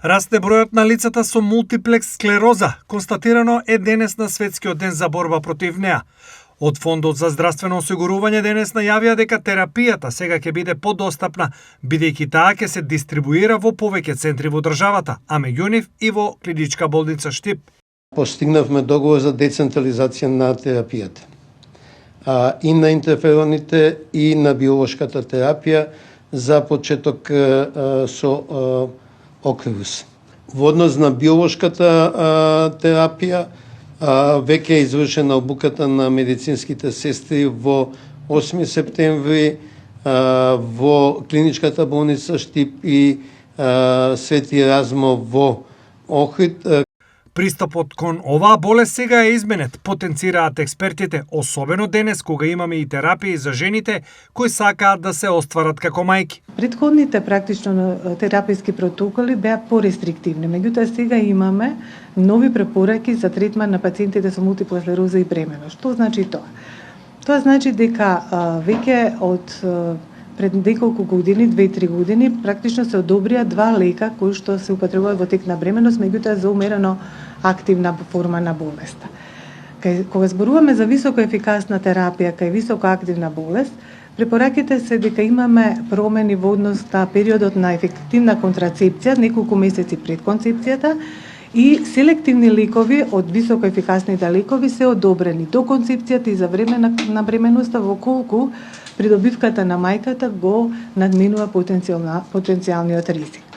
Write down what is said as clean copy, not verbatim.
Расте бројот на лицата со мултиплекс склероза, констатирано е денес на Светскиот ден за борба против неа. Од Фондот за здравствено осигурување денес најавија дека терапијата сега ќе биде подостапна, бидејќи таа ќе се дистрибуира во повеќе центри во државата, а меѓу нив и во Клиничка болница Штип. Постигнавме договор за децентрализација на терапијата. И на интерфероните и на биолошката терапија за почеток со Окрус. Во однос на биолошката терапија, веќе е извршена обуката на медицинските сестри во 8 септември во Клиничката болница Штип и Свети Размо во Охрид. Пристапот кон оваа болест сега е изменет, потенцираат експертите, особено денес кога имаме и терапии за жените кои сакаат да се остварат како мајки. Претходните практично тераписки протоколи беа порестриктивни, меѓутоа сега имаме нови препораки за третман на пациентите со мултипла склероза и бременост. Што значи тоа? Тоа значи дека веќе од пред неколку години, 2-3 години, практично се одобрија 2 лека кои што се употребуваат во тек на бременост, меѓутоа за умерено активна форма на болеста. Кога зборуваме за високо ефикасна терапија кај високо активна болест, препораките се дека имаме промени во однос на периодот на ефективна контрацепција, неколку месеци пред концепцијата, и селективни лекови од високо ефикасните лекови се одобрени до концепцијата и за време на бременоста, во колку придобивката на мајката го надминува потенцијалниот ризик.